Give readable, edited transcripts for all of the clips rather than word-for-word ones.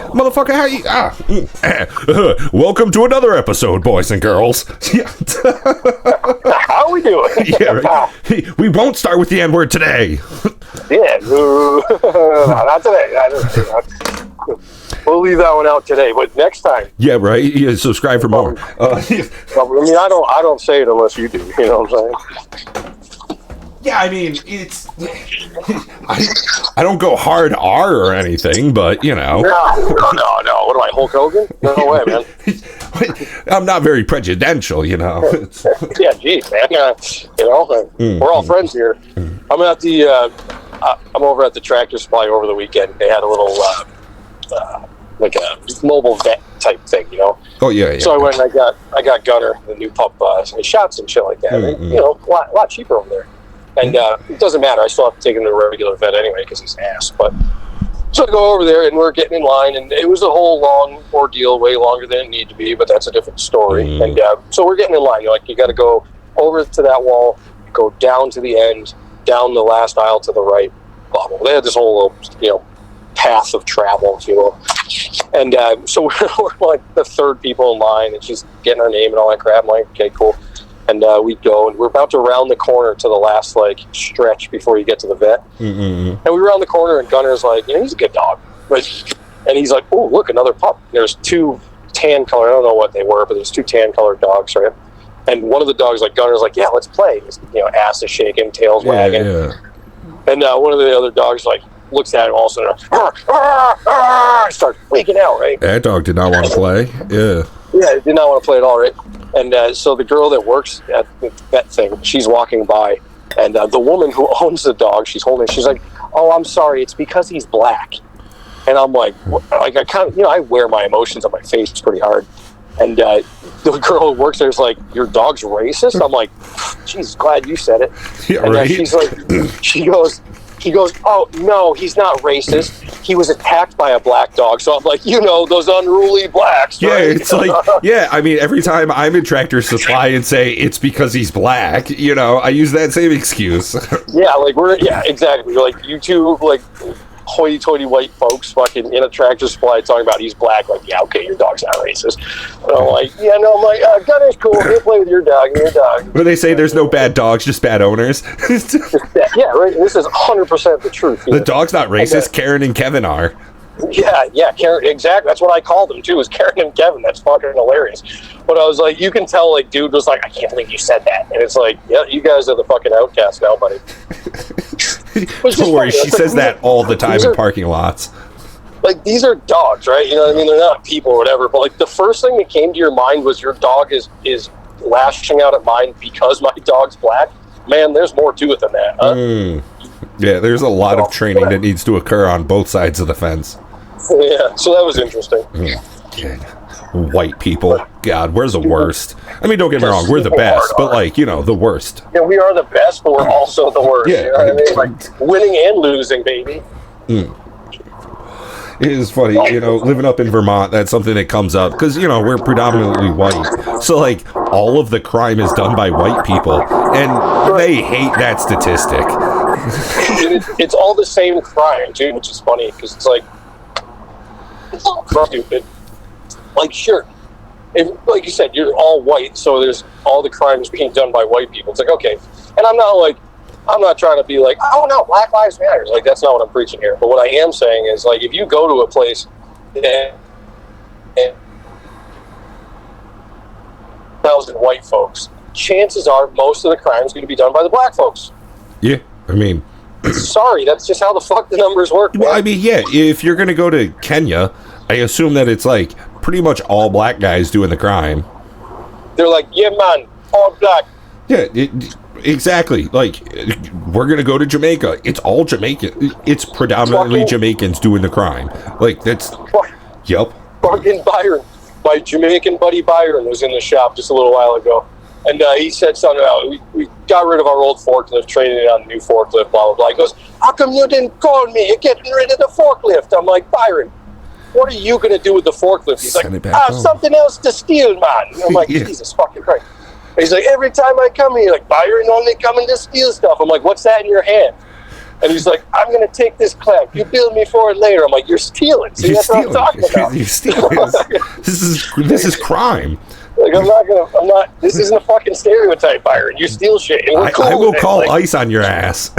motherfucker, how you... welcome to another episode, boys and girls. How we doing? Yeah, right. We won't start with the N-word today. Yeah, not today. We'll leave that one out today, but next time. Yeah, right. Yeah, subscribe for more. I mean, I don't say it unless you do. You know what I'm saying? Yeah, I mean, it's... I don't go hard R or anything, but, you know. No. What am I, Hulk Hogan? No way, man. I'm not very prejudicial, you know. Yeah, geez, man. We're all friends here. I'm at the... I'm over at the Tractor Supply over the weekend. They had a little... like a mobile vet type thing, you know. Oh yeah. So I went and I got Gunner, the new pup, some shots and shit like that. And, you know, a lot cheaper over there. And it doesn't matter. I still have to take him to a regular vet anyway because he's ass. But so I go over there and we're getting in line, and it was a whole long ordeal, way longer than it needed to be. But that's a different story. And so we're getting in line. You're like, you got to go over to that wall, go down to the end, down the last aisle to the right. Blah blah. They had this whole little, path of travel, if you will. And so we're like the third people in line, and she's getting her name and all that crap. I'm like, okay, cool. And we go, and we're about to round the corner to the last stretch before you get to the vet. And we round the corner, and Gunner's like, he's a good dog, and he's like, oh, look, another pup. There's two tan color. I don't know what they were, but there's two tan colored dogs, right? And one of the dogs, Gunner's like, yeah, let's play. His, ass is shaking, tail's wagging. Yeah. And one of the other dogs looks at him all of a sudden, starts freaking out, right? That dog did not want to play. Yeah, it did not want to play at all, right? And so the girl that works at the vet thing, she's walking by, and the woman who owns the dog, she's like, oh, I'm sorry, it's because he's black. And I'm like I kind of, I wear my emotions on my face pretty hard. And the girl who works there is like, your dog's racist? I'm like, geez, glad you said it. Yeah, and right? She's like, he goes, oh, no, he's not racist. He was attacked by a black dog. So I'm like, those unruly blacks. Yeah, right? it's like, I mean, every time I'm in Tractor Supply and say it's because he's black, I use that same excuse. Yeah, exactly. Like, you two, hoity-toity white folks fucking in a Tractor Supply talking about he's black. Like, yeah, okay, your dog's not racist. And I'm like, Gunner's cool. He'll play with your dog. But they say there's no bad dogs, just bad owners. Yeah, right. This is 100% the truth. The dog's not racist. Karen and Kevin are. Yeah, Karen, exactly. That's what I called them, too, is Karen and Kevin. That's fucking hilarious. But I was like, you can tell, dude was like, I can't believe you said that. And it's like, yeah, you guys are the fucking outcast now, buddy. Don't worry, she says that all the time in parking lots. These are dogs, right? You know what I mean? They're not people or whatever. But, the first thing that came to your mind was your dog is lashing out at mine because my dog's black. Man, there's more to it than that, huh? Yeah, there's a lot of training that needs to occur on both sides of the fence. Yeah, so that was interesting. White people. God, we're the worst. I mean, don't get me wrong, we're the best, but the worst. Yeah, we are the best, but we're also the worst. Yeah, you know what I mean? Winning and losing, baby. It is funny, living up in Vermont, that's something that comes up, because, we're predominantly white. So, all of the crime is done by white people, and they hate that statistic. It's all the same crime, too, which is funny, because it's it's all stupid. Sure, like you said, you're all white, so there's all the crimes being done by white people. It's okay. And I'm not trying to be oh no, Black Lives Matter. That's not what I'm preaching here. But what I am saying is, if you go to a place and 1,000 white folks, chances are most of the crime is going to be done by the black folks. Yeah, I mean... Sorry, that's just how the fuck the numbers work, man. Well, I mean, yeah, if you're going to go to Kenya, I assume that it's pretty much all black guys doing the crime. They're like, yeah, man, all black. Yeah, exactly. We're going to go to Jamaica. It's all Jamaican. It's predominantly Jamaicans doing the crime. That's... Yep. Fucking Byron. My Jamaican buddy Byron was in the shop just a little while ago. And he said something about, we got rid of our old forklift, traded it on a new forklift, blah, blah, blah. He goes, how come you didn't call me? You're getting rid of the forklift. I'm like, Byron, what are you going to do with the forklift? He's something else to steal, man. And I'm like, Jesus fucking Christ. He's like, every time I come here, Byron only coming to steal stuff. I'm like, what's that in your hand? And he's like, I'm going to take this clamp. You bill me for it later. I'm like, you're stealing. See, that's what I'm talking about. You're stealing. This is crime. Like, this isn't a fucking stereotype, Byron. You steal shit. And we're cool I will call like, ICE on your ass.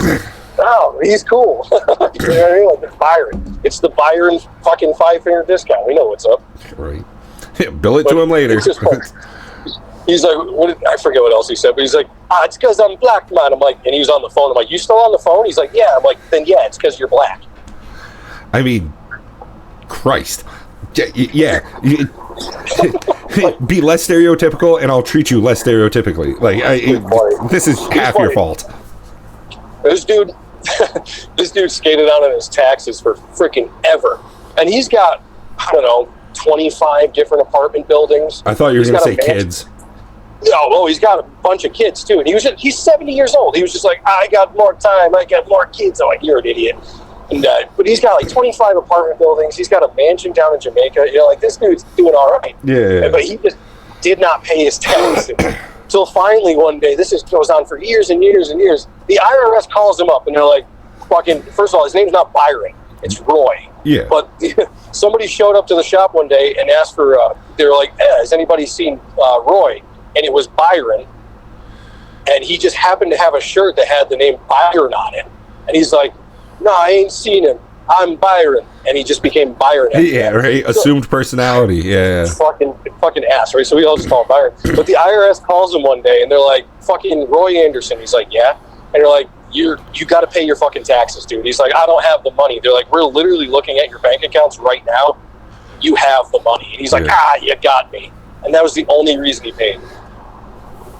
No, he's cool. You know what I mean? Like, it's Byron. It's the Byron fucking 5-finger discount. We know what's up. Right. Yeah, bill it to him later. It's just fun. He's like, I forget what else he said, but he's like, it's because I'm black, man. I'm like, and he was on the phone. I'm like, you still on the phone? He's like, yeah. I'm like, then yeah, it's because you're black. I mean, Christ. Yeah. Be less stereotypical, and I'll treat you less stereotypically. Like, this is half your fault. This dude skated out on his taxes for freaking ever, and he's got, I don't know, 25 different apartment buildings. I thought you were going to say kids. No, he's got a bunch of kids too, and he's 70 years old. He was just like, I got more time, I got more kids. I'm like, you're an idiot. And but he's got like 25 apartment buildings. He's got a mansion down in Jamaica. You know, like, this dude's doing all right. Yeah. But he just did not pay his taxes until finally one day. This goes on for years and years and years. The IRS calls him up, and they're like, fucking. First of all, his name's not Byron. It's Roy. Yeah. But somebody showed up to the shop one day and asked for. They were like, has anybody seen Roy? And it was Byron. And he just happened to have a shirt that had the name Byron on it. And he's like, no, I ain't seen him. I'm Byron. And he just became Byron. Yeah, right. Assumed personality. Yeah. Fucking ass, right? So we all just call him Byron. But the IRS calls him one day, and they're like, fucking Roy Anderson. He's like, yeah. And they're like, you got to pay your fucking taxes, dude. He's like, I don't have the money. They're like, we're literally looking at your bank accounts right now. You have the money. And he's like, you got me. And that was the only reason he paid.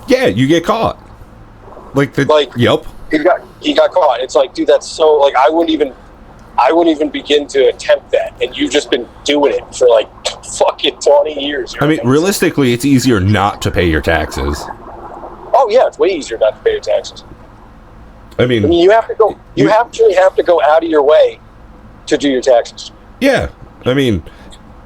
Yeah, you get caught. Yep. He got caught. It's like, dude, that's so, like, I wouldn't even begin to attempt that, and you've just been doing it for like fucking 20 years. I mean, realistically, it's easier not to pay your taxes. Oh yeah, it's way easier not to pay your taxes. I mean, you have to go. You actually have to go out of your way to do your taxes. Yeah, I mean,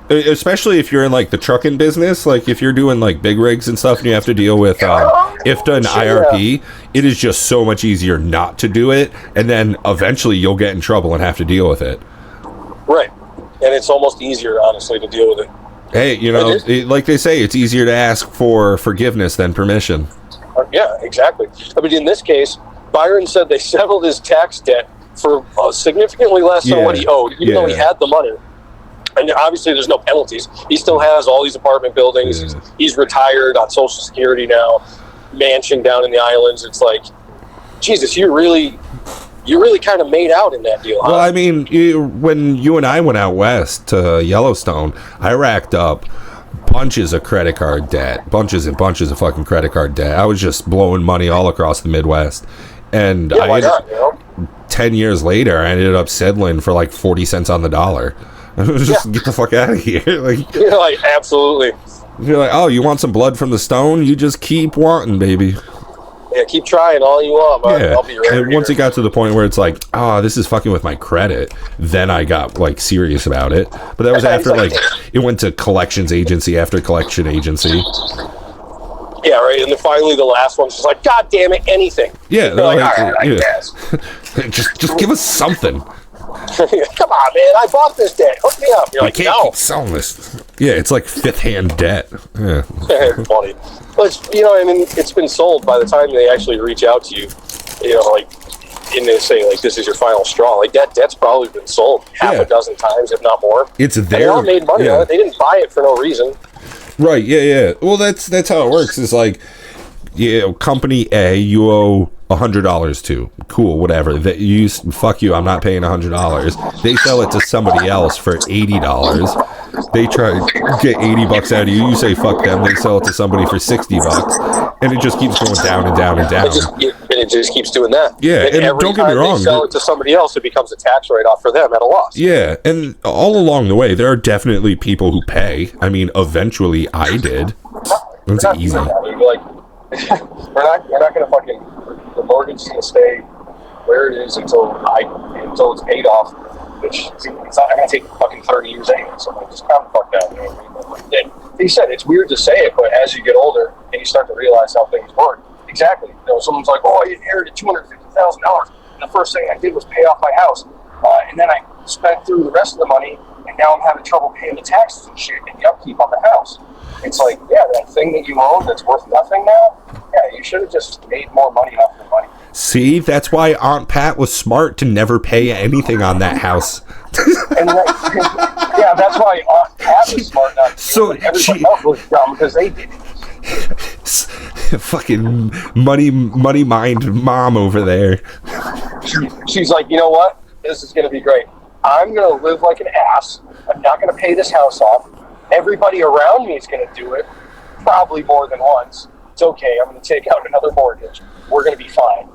especially if you're in like the trucking business, like if you're doing like big rigs and stuff, and you have to deal with IFTA and IRP, it is just so much easier not to do it, and then eventually you'll get in trouble and have to deal with it. Right, and it's almost easier, honestly, to deal with it. Hey, you know, like they say, it's easier to ask for forgiveness than permission. Yeah, exactly. I mean, in this case, Byron said they settled his tax debt for significantly less than what he owed, even though he had the money. And obviously there's no penalties. He still has all these apartment buildings. He's retired on Social Security now, mansion down in the islands. It's like, Jesus, you really kind of made out in that deal, huh? Well, I mean, when you and I went out west to Yellowstone, I racked up bunches of credit card debt, bunches and bunches of fucking credit card debt. I was just blowing money all across the Midwest. And why not, you know? 10 years later, I ended up settling for like 40 cents on the dollar. Just get the fuck out of here. Like, you're like, absolutely. You're like, oh, you want some blood from the stone? You just keep wanting, baby. Yeah, keep trying all you want, man. Yeah. I'll be right And here. once it got to the point where it's like, this is fucking with my credit, then I got like serious about it. But that was after like it went to collections agency after collection agency. Yeah, right. And then finally the last one's just like, God damn it, anything. Yeah, they're like, all right, I guess. just give us something. Come on, man! I bought this debt. Hook me up. You're like, can't no. keep selling this. Yeah, it's like fifth-hand debt. Yeah. Funny. Well, I mean, it's been sold by the time they actually reach out to you. You know, like, and they say like, this is your final straw. Like that debt's probably been sold half a dozen times, if not more. It's there. And they all made money on it. They didn't buy it for no reason. Right. Yeah. Well, that's how it works. It's like, company A, you owe $100 to. Cool, whatever. Fuck you. I'm not paying $100. They sell it to somebody else for $80. They try to get $80 out of you. You say fuck them. They sell it to somebody for $60, and it just keeps going down and down and down. It just keeps doing that. Yeah, and don't get me wrong. They sell it to somebody else, it becomes a tax write-off for them at a loss. Yeah, and all along the way, there are definitely people who pay. I mean, eventually, I did. It's easy. We're not going to fucking. The mortgage is going to stay where it is until it's paid off, which it's not going to take fucking 30 years anyway. So like, just calm the fuck down. You know what I mean? And he said it's weird to say it, but as you get older and you start to realize how things work, exactly. You know, someone's like, "Oh, you inherited $250,000." the first thing I did was pay off my house. And then I spent through the rest of the money, and now I'm having trouble paying the taxes and shit and the upkeep on the house. It's like, yeah, that thing that you own that's worth nothing now, yeah, you should have just made more money off the money. See, that's why Aunt Pat was smart to never pay anything on that house. And yeah, that's why Aunt Pat was smart not to. So everybody else was dumb because they did it. Fucking money mind mom over there. She's like, you know what? This is going to be great. I'm going to live like an ass. I'm not going to pay this house off. Everybody around me is going to do it, probably more than once. It's okay. I'm going to take out another mortgage. We're going to be fine.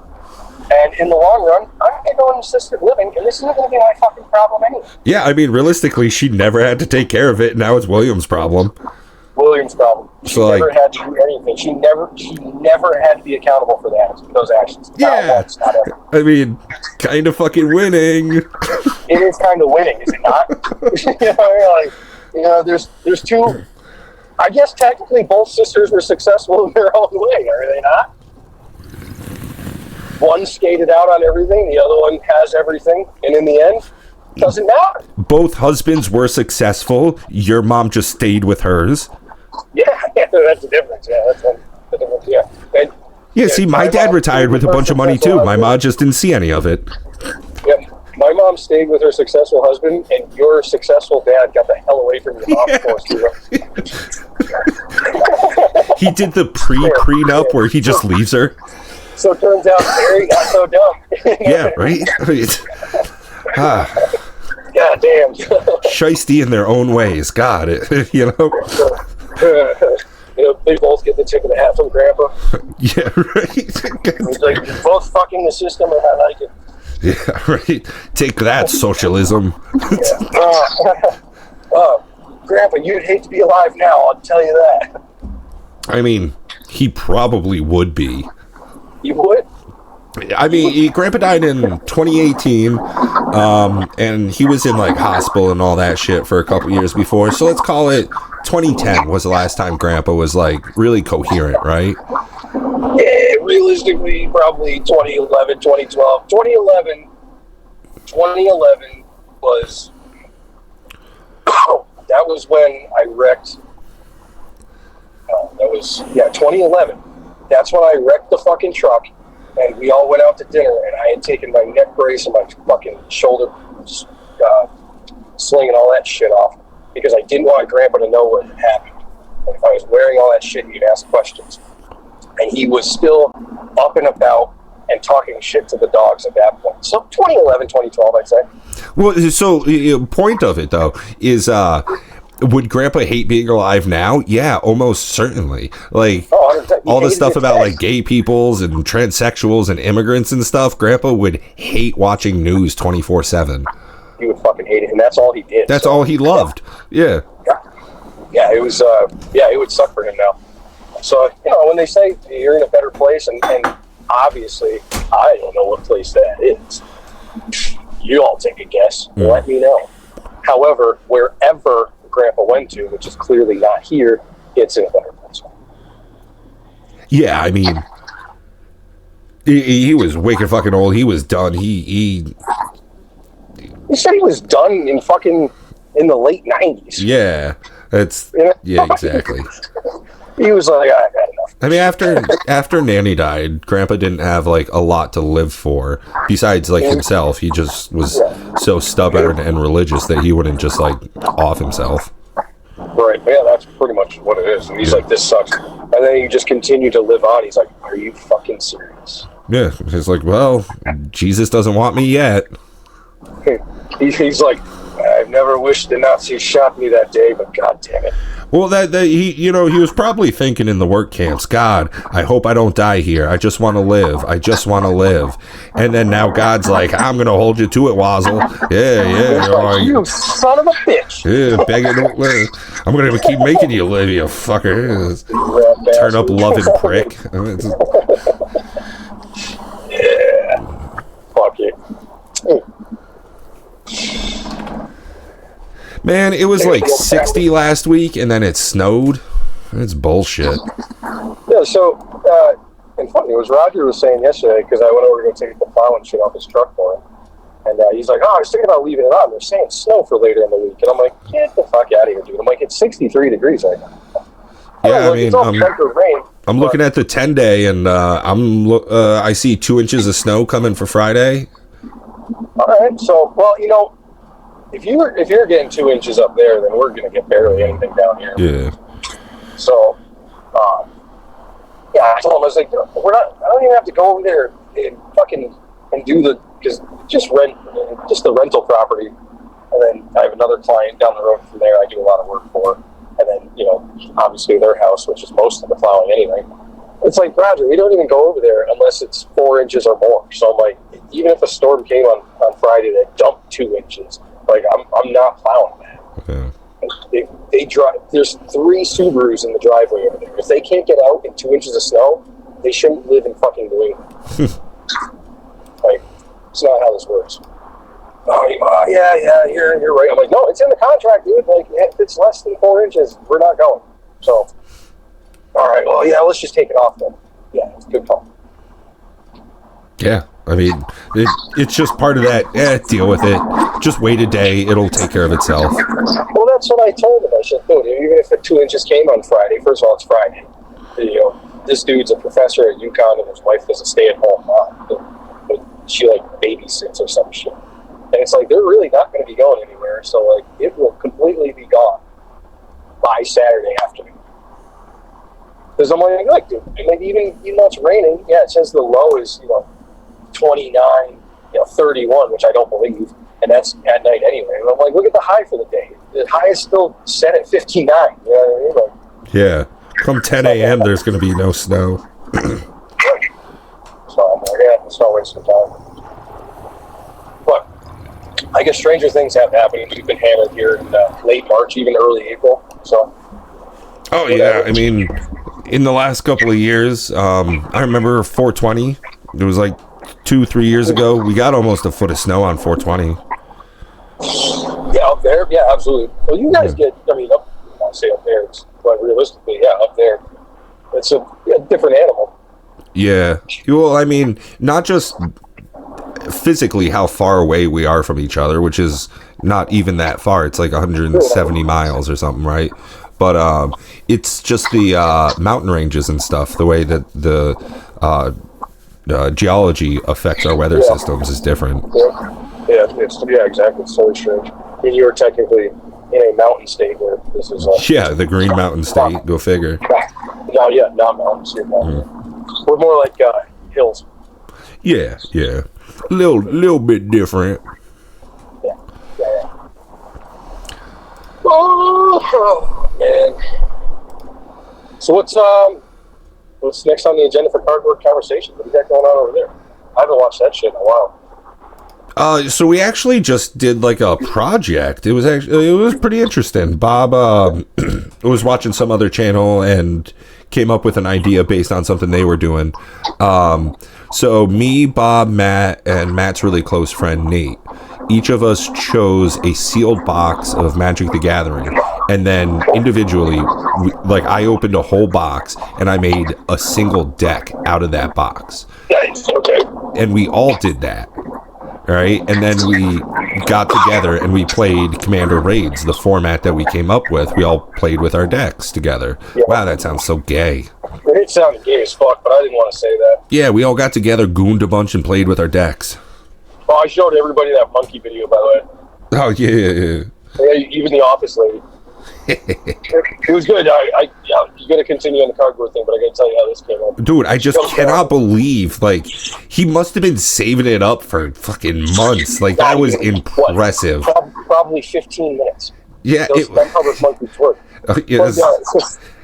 And in the long run, I'm going to go into assisted living, and this isn't going to be my fucking problem anyway. Yeah, I mean, realistically, she never had to take care of it. Now it's William's problem. William's problem. She So, never had to do anything. She never had to be accountable for those actions. Yeah. Not once, not ever. I mean, kind of fucking winning. It is kind of winning, is it not? There's two. I guess technically both sisters were successful in their own way, are they not? One skated out on everything, the other one has everything, and in the end, it doesn't matter. Both husbands were successful. Your mom just stayed with hers. Yeah, that's the difference. Yeah, that's the difference. Yeah. And, Yeah, see, my dad retired with a bunch of money too. My mom just didn't see any of it. Yeah, my mom stayed with her successful husband, and your successful dad got the hell away from your mom for us. He did the prenup where he just leaves her. So it turns out Harry got so dumb. Yeah, right? God damn. Shiesty in their own ways. Got it. You know? They both get the tip of the hat from Grandpa. Yeah, right. He's like, you're both fucking the system, and I like it. Yeah, right. Take that, socialism. Grandpa, you'd hate to be alive now, I'll tell you that. I mean, he probably would be. You would? I mean, Grandpa died in 2018, and he was in, like, hospital and all that shit for a couple years before, so let's call it 2010 was the last time Grandpa was, like, really coherent, right? Yeah, realistically, probably 2011, 2012. 2011 was... that was when I wrecked... 2011. That's when I wrecked the fucking truck, and we all went out to dinner, and I had taken my neck brace and my fucking shoulder sling and all that shit off because I didn't want Grandpa to know what had happened. And if I was wearing all that shit, he'd ask questions. And he was still up and about and talking shit to the dogs at that point. So 2011, 2012, I'd say. Well, so point of it, though, is... would Grandpa hate being alive now? Yeah, almost certainly. Like, all the stuff about, like, gay peoples and transsexuals and immigrants and stuff, Grandpa would hate watching news 24/7. He would fucking hate it, and that's all he did. That's all he loved. Yeah. Yeah, it was, it would suck for him now. So, when they say you're in a better place, and obviously, I don't know what place that is. You all take a guess. Let me know. However, wherever Grandpa went to, which is clearly not here, it's in a better place. Yeah, I mean, he was wicked fucking old. He was done. He said he was done in the late 90s. Yeah, yeah, exactly. He was like, I've had enough. I mean, after Nanny died, Grandpa didn't have, like, a lot to live for. Besides, like, himself, he just was so stubborn and religious that he wouldn't just, like, off himself. Right, yeah, that's pretty much what it is. And he's like, this sucks. And then he just continued to live on. He's like, are you fucking serious? Yeah, he's like, well, Jesus doesn't want me yet. He's like, I've never wished the Nazis shot me that day, but god damn it. Well, he was probably thinking in the work camps, God, I hope I don't die here. I just want to live. I just want to live. And then now God's like, I'm going to hold you to it, Wazzle. Yeah. You son of a bitch. Yeah, begging don't live. I'm going to keep making you live, you fucker. Turn up loving prick. Yeah. Fuck you. Man, it was like 60 last week, and then it snowed. It's bullshit. Yeah, so and funny, it was Roger was saying yesterday, because I went over to go take the plow and shit off his truck for him. And he's like, oh, I was thinking about leaving it on. They're saying snow for later in the week. And I'm like, get the fuck out of here, dude. I'm like, it's 63 degrees right now. Yeah, I mean, it's all rain, I'm looking at the 10-day, and I see 2 inches of snow coming for Friday. All right, so, well, you know, if you're getting 2 inches up there, then we're going to get barely anything down here. Yeah. So, yeah, I told him, I was like, I don't even have to go over there and fucking and do because just the rental property. And then I have another client down the road from there I do a lot of work for. And then, you know, obviously their house, which is most of the plowing anyway. It's like, Roger, we don't even go over there unless it's 4 inches or more. So I'm like, even if a storm came on Friday that dumped 2 inches, like I'm not plowing that. Okay. They drive. There's 3 Subarus in the driveway over there. If they can't get out in 2 inches of snow, they shouldn't live in fucking New England. Like, it's not how this works. Oh, yeah, you're right. I'm like, no, it's in the contract, dude. Like, if it's less than 4 inches, we're not going. So, all right, well, yeah, let's just take it off then. Yeah, it's a good call. Yeah, I mean, it's just part of that. Deal with it. Just wait a day. It'll take care of itself. Well, that's what I told him. I said, dude, even if the 2 inches came on Friday, first of all, it's Friday. You know, this dude's a professor at UConn, and his wife is a stay-at-home mom. But she, like, babysits or some shit. And it's like, they're really not going to be going anywhere. So, like, it will completely be gone by Saturday afternoon. Because I'm like, dude, like, even though it's raining, yeah, it says the low is, 29, 31, which I don't believe. And that's at night anyway. And I'm like, look at the high for the day. The high is still set at 59. You know what I mean? Like, yeah. Come 10 a.m., there's going to be no snow. So I'm like, yeah, it's not wasting time. But I guess stranger things have happened. We've been hammered here in late March, even early April. So. Oh, yeah. I mean, in the last couple of years, I remember 420. It was like 2-3 years ago. We got almost a foot of snow on 420. Yeah, up there. Yeah, absolutely. Well, you guys get, I mean, I'll say up there, but realistically, yeah, up there, it's a different animal. Yeah. Well, I mean, not just physically how far away we are from each other, which is not even that far. It's like 170 miles or something, right? But it's just the mountain ranges and stuff, the way that the geology affects our weather systems is different. Yeah, exactly. It's so strange. I mean, you're technically in a mountain state where this is... the Green Mountain State, go figure. No, not mountains. We're more like hills. Yeah. Little bit different. Yeah. Oh, man. So what's next on the agenda for Cardboard Conversation? What do you got going on over there? I haven't watched that shit in a while. So we actually just did like a project. It was pretty interesting. Bob was watching some other channel and came up with an idea based on something they were doing. So me, Bob, Matt, and Matt's really close friend Nate, each of us chose a sealed box of Magic the Gathering, and then individually, I opened a whole box and I made a single deck out of that box. Nice. Okay. And we all did that. Right, and then we got together and we played Commander Raids, the format that we came up with. We all played with our decks together. Yeah. Wow, that sounds so gay. It sounded gay as fuck, but I didn't want to say that. Yeah, we all got together, gooned a bunch, and played with our decks. Oh, I showed everybody that monkey video, by the way. Oh, yeah. Yeah, even the office lady. It was good. You're going to continue on the cardboard thing, but I got to tell you how this came up. Dude, I just cannot believe, he must have been saving it up for fucking months. Like, that was impressive. Probably 15 minutes. Yeah. That's how those monkeys work. Yes.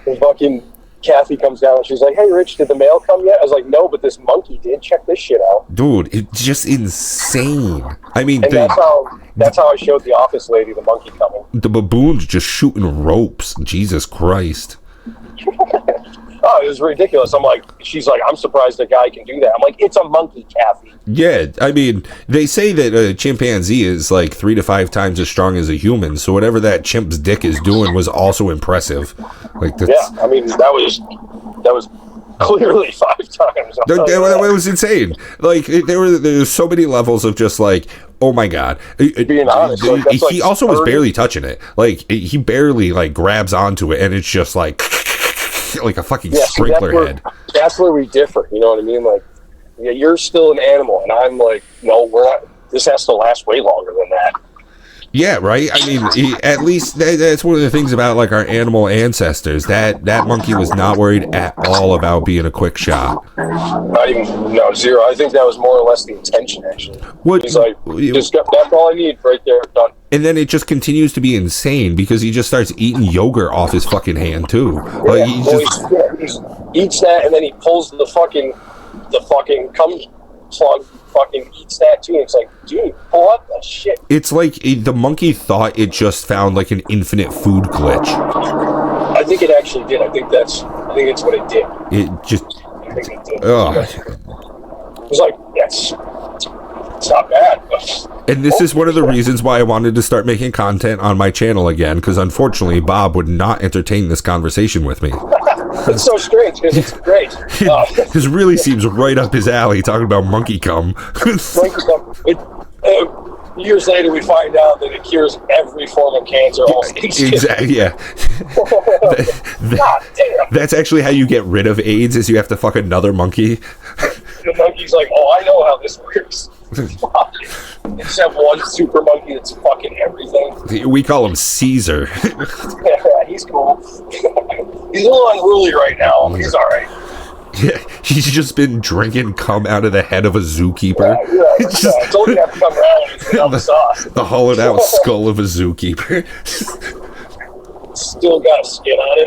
And fucking Kathy comes down and she's like, hey, Rich, did the mail come yet? I was like, no, but this monkey did. Check this shit out. Dude, it's just insane. I mean, that's how I showed the office lady the monkey coming. The baboon's just shooting ropes. Jesus Christ. Oh, it was ridiculous. She's like, I'm surprised a guy can do that. I'm like, it's a monkey, Kathy. Yeah, I mean, they say that a chimpanzee is 3 to 5 times as strong as a human, so whatever that chimp's dick is doing was also impressive. Yeah, I mean, that was Clearly 5 times. It was insane. Like there was so many levels of just like, oh my god. Being honest, he also was barely touching it. Like he barely like grabs onto it, and it's just like like a fucking sprinkler head. That's where we differ. You know what I mean? Like, yeah, you're still an animal, and I'm like, no, we're not. This has to last way longer than that. Yeah, right. I mean, at least that's one of the things about like our animal ancestors. That monkey was not worried at all about being a quick shot. Not even zero. I think that was more or less the intention. Actually, he's like, that's all I need right there, done. And then it just continues to be insane because he just starts eating yogurt off his fucking hand too. Like he eats that, and then he pulls the fucking cum plug. Fucking eats that too. It's like, dude, pull up that shit. It's like the monkey thought it just found like an infinite food glitch. I think it actually did. I think it's what it did. I think it did. It was like, it's not bad. And this is one of the reasons why I wanted to start making content on my channel again, because unfortunately Bob would not entertain this conversation with me. It's so strange because it's great. This really seems right up his alley, talking about monkey cum. Monkey cum. Years later, we find out that it cures every form of cancer. Exactly. Yeah. God damn. That's actually how you get rid of AIDS. Is you have to fuck another monkey. The monkey's like, oh, I know how this works. Just have one super monkey that's fucking everything. We call him Caesar. Yeah, he's cool. He's a little unruly right now. He's all right. Yeah, he's just been drinking cum out of the head of a zookeeper. Yeah, I told you to come around and get the sauce. The hollowed out skull of a zookeeper. Still got skin on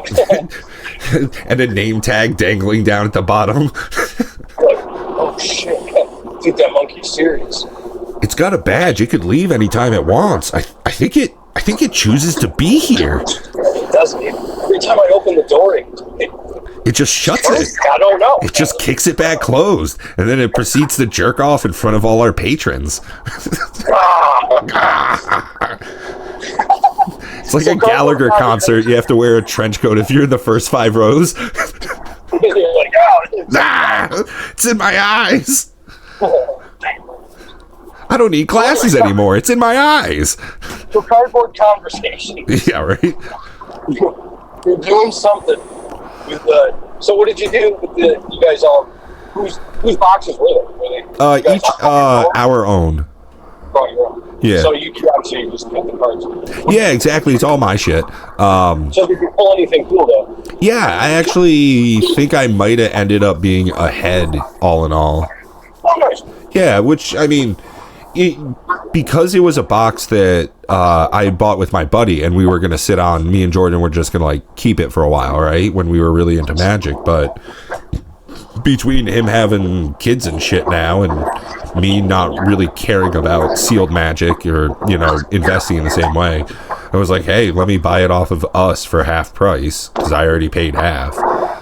it. And a name tag dangling down at the bottom. Like, oh shit, I think that monkey's serious. It's got a badge. It could leave anytime it wants. I think it chooses to be here. It doesn't. Every time I open the door, it just shuts it. I don't know. It just kicks it back closed, and then it proceeds to jerk off in front of all our patrons. It's like a Gallagher concert. You have to wear a trench coat if you're in the first 5 rows. You're like, oh, it's in my eyes. I don't need glasses anymore. It's in my eyes. For cardboard conversation. Yeah, right. You're doing something with the. So what did you do with the? You guys all. Whose boxes were they? Each our own. Oh, your own. Yeah. So you just cut the cards. Yeah, exactly. It's all my shit. So did you pull anything cool though? Yeah, I actually think I might have ended up being ahead, all in all. Oh, nice. Yeah, which I mean. Because it was a box that I bought with my buddy, and we were going to sit on, me and Jordan were just going to like keep it for a while, right? When we were really into Magic. But between him having kids and shit now and me not really caring about sealed Magic or, investing in the same way, I was like, hey, let me buy it off of us for half price because I already paid half.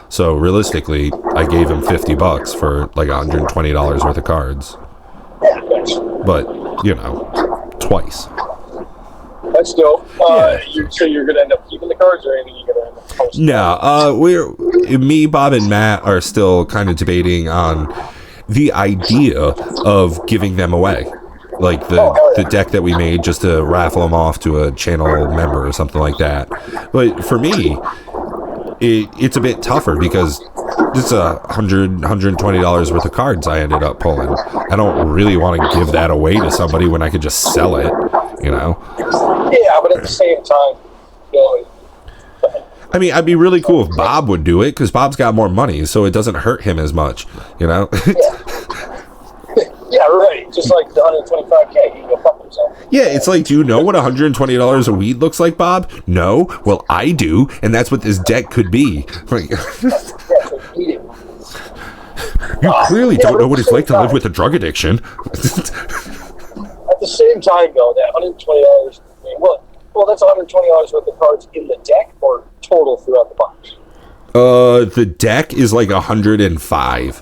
So realistically, I gave him $50 for like $120 worth of cards. But, twice. That's dope. So you're going to end up keeping the cards, or anything you're going to end up posting? No, me, Bob, and Matt are still kind of debating on the idea of giving them away. Like the deck that we made just to raffle them off to a channel member or something like that. But for me, it's a bit tougher because it's $120 worth of cards I ended up pulling. I don't really want to give that away to somebody when I could just sell it, Yeah, but at the same time, I mean, I'd be really cool if Bob would do it because Bob's got more money, so it doesn't hurt him as much, Yeah, right. Just like the $125K, you can go fuck yourself. Yeah, it's like, do you know what $120 a weed looks like, Bob? No? Well, I do, and that's what this deck could be. Like, you clearly don't know what it's like to live with a drug addiction. At the same time, though, that $120, well, that's $120 worth of cards in the deck or total throughout the box? The deck is like 105.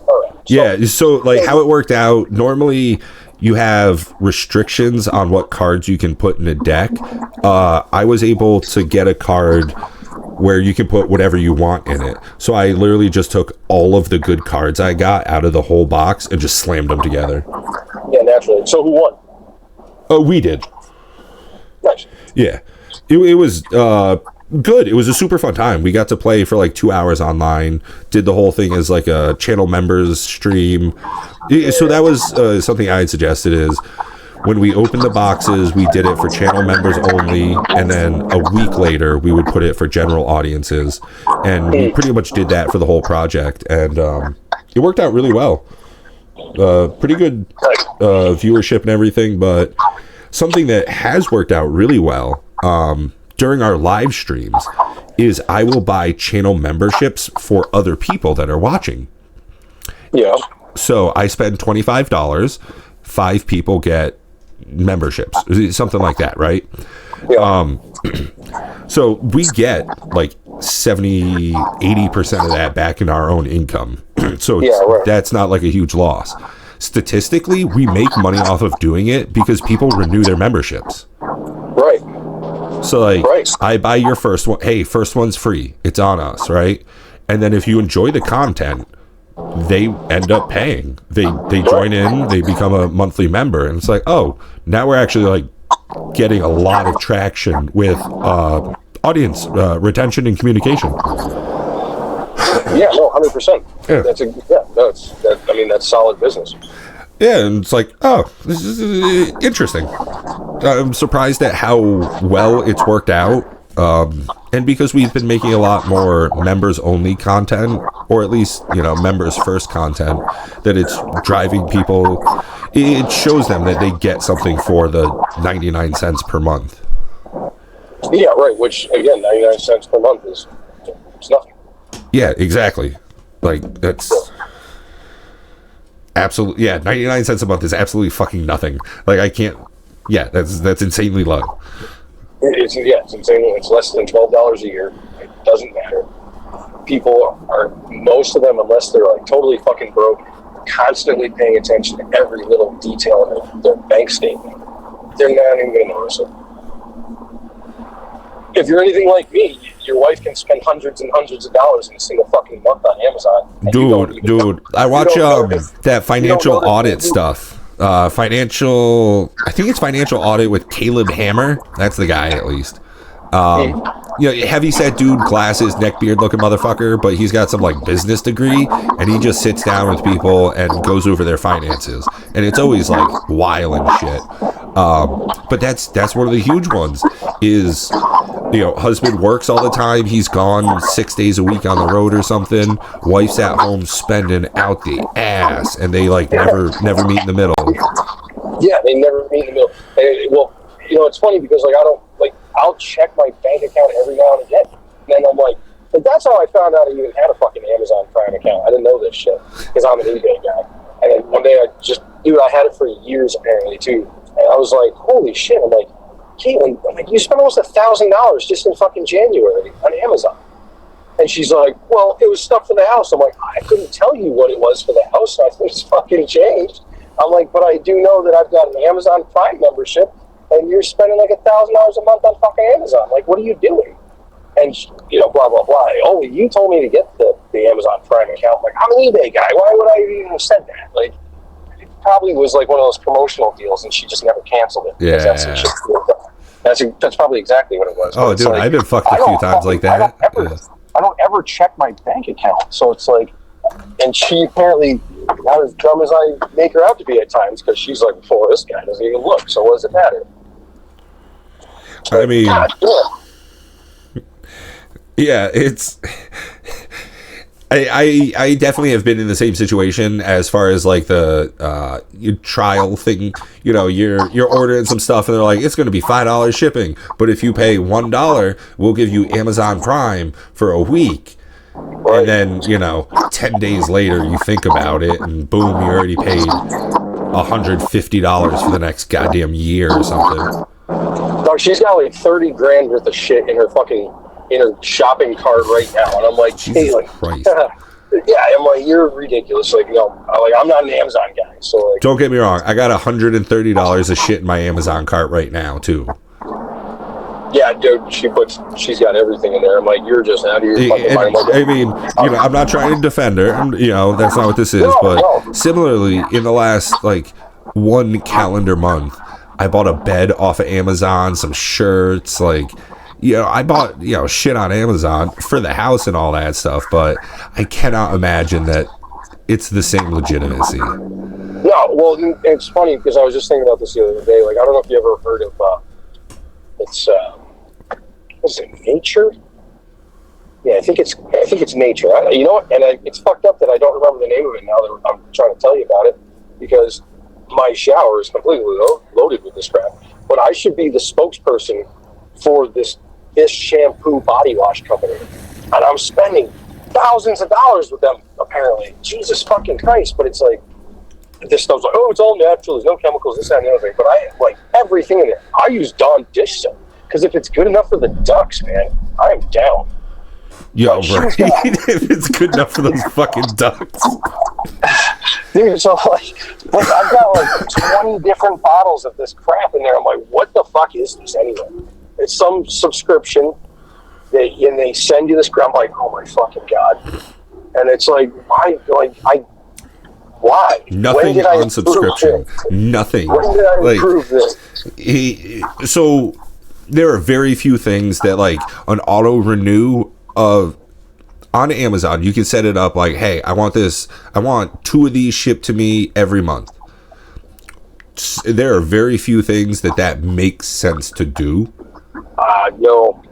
All right. Yeah, so like how it worked out, normally you have restrictions on what cards you can put in a deck. I was able to get a card where you can put whatever you want in it. So I literally just took all of the good cards I got out of the whole box and just slammed them together. Yeah, naturally. So who won? Oh, we did. Nice. Yeah. It was good. It was a super fun time. We got to play for like 2 hours online, did the whole thing as like a channel members stream. So that was something I had suggested is when we opened the boxes, we did it for channel members only, and then a week later we would put it for general audiences, and we pretty much did that for the whole project, and it worked out really well. Pretty good viewership and everything, but something that has worked out really well during our live streams is I will buy channel memberships for other people that are watching. Yeah. So I spend $25, 5 people get memberships, something like that, right? Yeah. So we get like 70-80% of that back in our own income. So that's not like a huge loss. Statistically, we make money off of doing it because people renew their memberships. Right. So like I buy your first one, hey, first one's free, it's on us, right? And then if you enjoy the content, they end up paying. They join in, they become a monthly member, and it's like, oh, now we're actually like getting a lot of traction with audience retention and communication. Yeah, no, 100%. Yeah. That's solid business. Yeah, and it's like, oh, this is interesting. I'm surprised at how well it's worked out. And because we've been making a lot more members-only content, or at least, members-first content, that it's driving people, it shows them that they get something for the 99 cents per month. Yeah, right, which, again, 99 cents per month is nothing. Yeah, exactly. Like, that's... absolutely, 99 cents a month is absolutely fucking nothing. Like, I can't... Yeah, that's insanely low. It's insane. It's less than $12 a year. It doesn't matter. People are, most of them, unless they're like totally fucking broke, constantly paying attention to every little detail in their bank statement. They're not even going to notice it. If you're anything like me, your wife can spend hundreds and hundreds of dollars in a single fucking month on Amazon. Dude, I watch that financial audit stuff. I think it's financial audit with Caleb Hammer. That's the guy, at least. Heavy set dude, glasses, neckbeard looking motherfucker, but he's got some like business degree, and he just sits down with people and goes over their finances, and it's always like wild and shit. But that's one of the huge ones. Is husband works all the time, he's gone 6 days a week on the road or something. Wife's at home spending out the ass, and they like never meet in the middle. Yeah, they never meet in the middle. It's funny because I'll check my bank account every now and again, and then I'm like, that's how I found out I even had a fucking Amazon Prime account. I didn't know this shit because I'm an eBay guy. And then one day I had it for years apparently too, and I was like, holy shit! I'm like, Caitlin, you spent almost $1,000 just in fucking January on Amazon. And she's like, well, it was stuff for the house. I'm like, I couldn't tell you what it was for the house. I think it's fucking changed. I'm like, but I do know that I've got an Amazon Prime membership, and you're spending like $1,000 a month on fucking Amazon. Like, what are you doing? And, blah, blah, blah. Oh, you told me to get the Amazon Prime account. Like, I'm an eBay guy. Why would I even have said that? Like, it probably was like one of those promotional deals, and she just never canceled it. Yeah. That's probably exactly what it was. Oh, dude, I've been fucked a few times like that. I don't ever check my bank account. So it's like, and she apparently not as dumb as I make her out to be at times, because she's like, well, this guy doesn't even look, so what does it matter? I mean, God, yeah, it's... I definitely have been in the same situation as far as like the trial thing. You're ordering some stuff and they're like, it's going to be $5 shipping, but if you pay $1, we'll give you Amazon Prime for a week. Right. And then 10 days later you think about it and boom, you already paid $150 for the next goddamn year or something. Dog, she's got like 30 grand worth of shit in her shopping cart right now, and I'm like, Jesus Christ. Yeah, I'm like, you're ridiculous. Like, no, I'm not an Amazon guy, so like. Don't get me wrong, I got $130 of shit in my Amazon cart right now too. Yeah, dude, she's got everything in there. I'm like, you're just out of your fucking mind. I mean, I'm not trying to defend her. That's not what this is. But similarly, in the last like 1 calendar month, I bought a bed off of Amazon, some shirts, like, I bought, shit on Amazon for the house and all that stuff. But I cannot imagine that it's the same legitimacy. No, well, it's funny because I was just thinking about this the other day. Like, I don't know if you ever heard of what's it, Nature? Yeah, I think it's Nature. You know what? And it's fucked up that I don't remember the name of it now that I'm trying to tell you about it, because my shower is completely loaded with this crap. But I should be the spokesperson for this shampoo body wash company, and I'm spending thousands of dollars with them apparently. Jesus fucking Christ! But it's like, this stuff's like, oh, it's all natural. There's no chemicals. This, that, and the other thing. But I like everything in there. I use Dawn dish soap. Because if it's good enough for the ducks, man, I am down. Yo, right. If it's good enough for those fucking ducks. Dude, so I've got like 20 different bottles of this crap in there. I'm like, what the fuck is this anyway? It's some subscription. They send you this crap. I'm like, oh my fucking God. And it's like, why? Nothing on subscription. Nothing. When did I approve this? So there are very few things that like an auto renew of on Amazon. You can set it up like, hey, I want 2 of these shipped to me every month. There are very few things that makes sense to do. I know.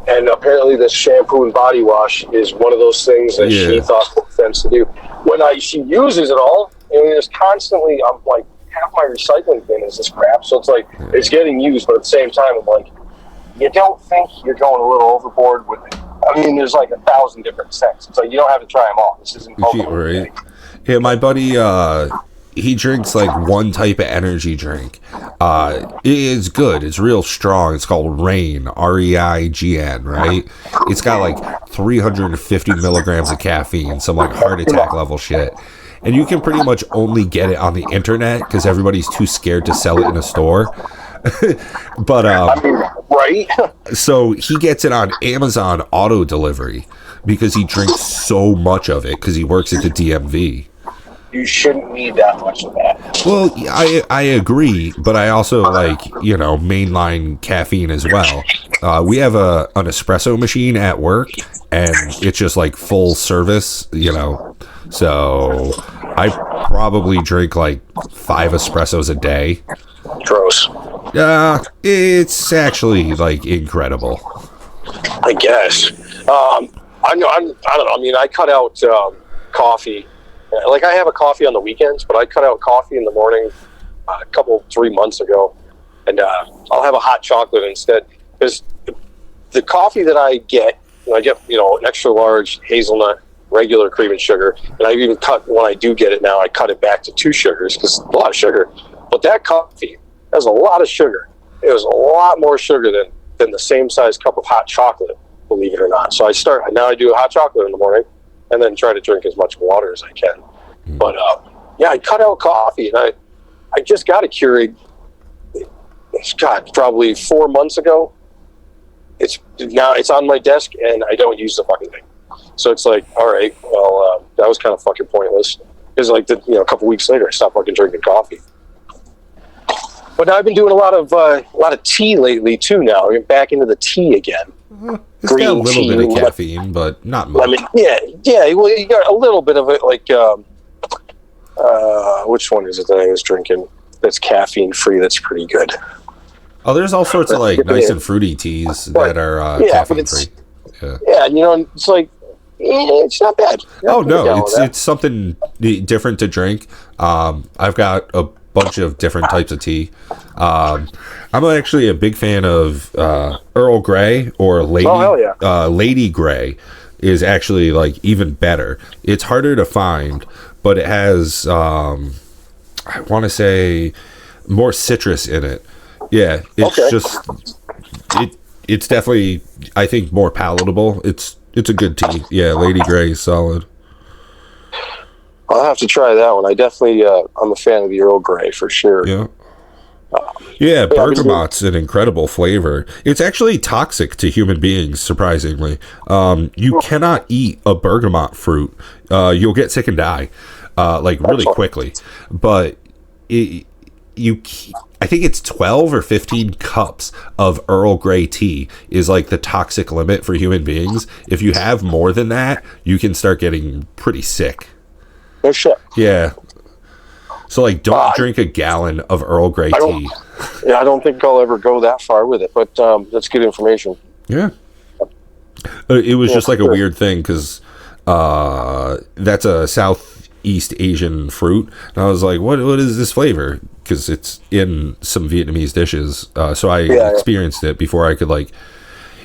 And apparently this shampoo and body wash is one of those things that she thought made sense to do. When she uses it all, and there's constantly, I'm like, half my recycling bin is this crap. So it's like, it's getting used, but at the same time, I'm like, you don't think you're going a little overboard with it? I mean, there's like 1,000 different scents. It's like, you don't have to try them all. This isn't Pokemon. Right. Yeah, my buddy, he drinks like one type of energy drink. It's good. It's real strong. It's called Reign, REIGN, right? It's got like 350 milligrams of caffeine, some like heart attack level shit. And you can pretty much only get it on the internet because everybody's too scared to sell it in a store. But right. So he gets it on Amazon auto delivery because he drinks so much of it because he works at the DMV. You shouldn't need that much of that. Well, I agree, but I also like, mainline caffeine as well. We have an espresso machine at work, and it's just like full service, So I probably drink like 5 espressos a day. Gross. It's actually like incredible. I guess. I don't know. I mean, I cut out coffee. Like, I have a coffee on the weekends, but I cut out coffee in the morning a 3 months ago, and I'll have a hot chocolate instead. Because the coffee that I get an extra large hazelnut, regular cream and sugar, and I even when I do get it now, I cut it back to 2 sugars because a lot of sugar. But that coffee has a lot of sugar. It was a lot more sugar than the same size cup of hot chocolate, believe it or not. So I do a hot chocolate in the morning, and then try to drink as much water as I can. But I cut out coffee, and I just got a Keurig. Probably 4 months ago. It's on my desk, and I don't use the fucking thing. So it's like, all right, well, that was kind of fucking pointless. Because like a couple weeks later, I stopped fucking drinking coffee. But now I've been doing a lot of tea lately too. Now I'm back into the tea again. It's got a little bit of caffeine, but not much. Yeah. Well, you got a little bit of it. Like, which one is it that I was drinking that's caffeine free? That's pretty good. Oh, there's all sorts of like nice and fruity teas that are caffeine free. Yeah, it's like it's not bad. It's something different to drink. I've got a bunch of different types of tea. I'm actually a big fan of Earl Grey or Lady Grey is actually like even better. It's harder to find, but it has I want to say more citrus in it. Yeah, it's definitely, I think, more palatable. It's a good tea. Yeah, Lady Grey is solid. I'll have to try that one. I definitely, I'm a fan of the Earl Grey for sure. Yeah. Yeah, bergamot's an incredible flavor. It's actually toxic to human beings, surprisingly. You cannot eat a bergamot fruit. You'll get sick and die, like really quickly. But I think it's 12 or 15 cups of Earl Grey tea is like the toxic limit for human beings. If you have more than that, you can start getting pretty sick. No shit. Yeah. So, like, don't drink a gallon of Earl Grey tea. Yeah, I don't think I'll ever go that far with it, but that's good information. Yeah. It was just like a weird thing because that's a Southeast Asian fruit. And I was like, what is this flavor? Because it's in some Vietnamese dishes. So I experienced it before I could, like,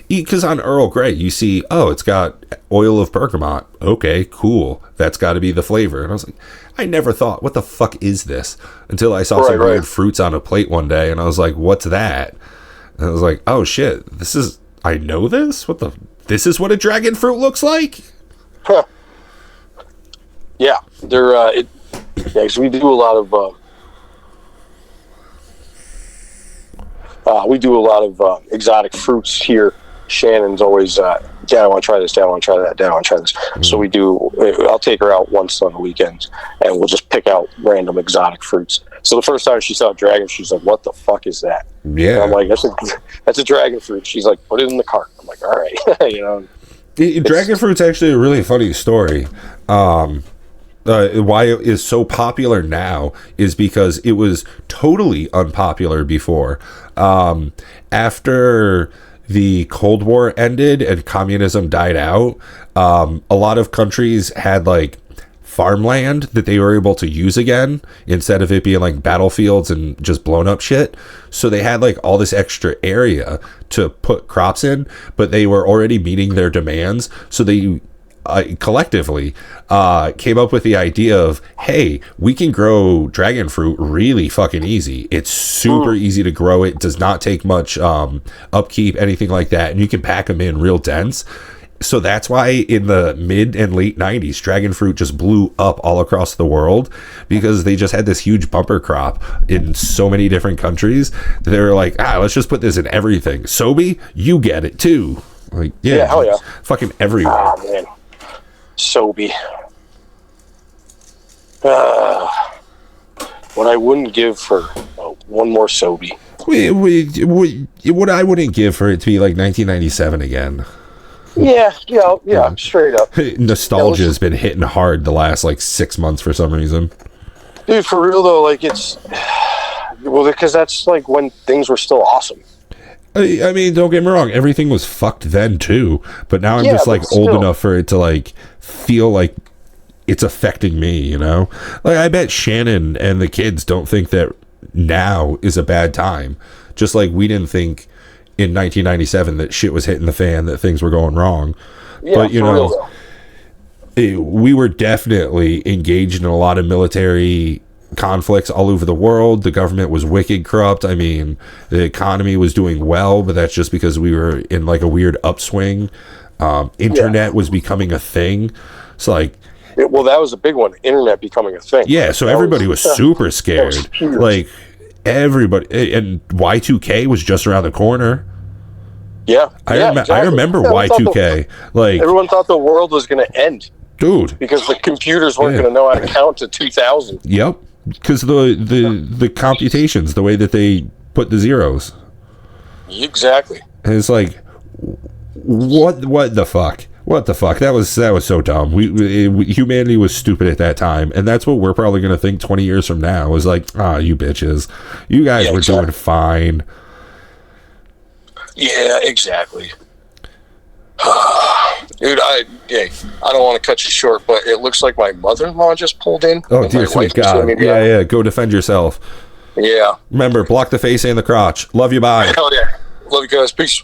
eat. Because on Earl Grey, you see, oh, it's got oil of bergamot. Okay, cool. That's got to be the flavor. And I was like, I never thought, what the fuck is this? Until I saw some weird fruits on a plate one day, and I was like, what's that? And I was like, oh shit, I know this? This is what a dragon fruit looks like? Huh. Yeah, because we do a lot of exotic fruits here. Shannon's always, Dad, I want to try this. Dad, I want to try that. Dad, I want to try this. Mm-hmm. So I'll take her out once on the weekends, and we'll just pick out random exotic fruits. So the first time she saw a dragon, she's like, what the fuck is that? Yeah. And I'm like, that's a dragon fruit. She's like, put it in the cart. I'm like, all right. Dragon fruit's actually a really funny story. Why it is so popular now is because it was totally unpopular before. After the Cold War ended and communism died out, a lot of countries had like farmland that they were able to use again instead of it being like battlefields and just blown up shit. So they had like all this extra area to put crops in, but they were already meeting their demands. So they collectively came up with the idea of, hey, we can grow dragon fruit really fucking easy. It's super easy to grow. It does not take much upkeep, anything like that, and you can pack them in real dense. So that's why in the mid and late 90s, dragon fruit just blew up all across the world, because they just had this huge bumper crop in so many different countries. They were like, let's just put this in everything. Sobe, you get it too. Like, yeah, hell yeah. Fucking everywhere. Oh, man. Sobe. What I wouldn't give for one more Sobe. What I wouldn't give for it to be like 1997 again. Yeah, straight up. Nostalgia has been hitting hard the last like 6 months for some reason. Dude, for real though, like because that's like when things were still awesome. I mean, don't get me wrong, everything was fucked then too, but now I'm just like old enough for it to like feel like it's affecting me, you know? Like, I bet Shannon and the kids don't think that now is a bad time, just like we didn't think in 1997 that shit was hitting the fan, that things were going wrong. Yeah, but you know, we were definitely engaged in a lot of military conflicts all over the world. The government was wicked corrupt. I mean, the economy was doing well, but that's just because we were in like a weird upswing. Internet was becoming a thing. So like, well, that was a big one, internet becoming a thing. Yeah, so everybody was super scared. Like, everybody, and Y2K was just around the corner. Yeah, I remember Y2K. Like, everyone thought the world was going to end, dude, because the computers weren't going to know how to count to 2000. Yep, because the computations, the way that they put the zeros. Exactly. And it's like, what the fuck? What the fuck? That was so dumb. Humanity was stupid at that time, and that's what we're probably going to think 20 years from now. Was like, you bitches, you guys were doing fine. Yeah, exactly. Dude, I don't want to cut you short, but it looks like my mother-in-law just pulled in. Oh, dear sweet God. Yeah, go defend yourself. Yeah. Remember, block the face and the crotch. Love you, bye. Hell yeah. Love you guys. Peace.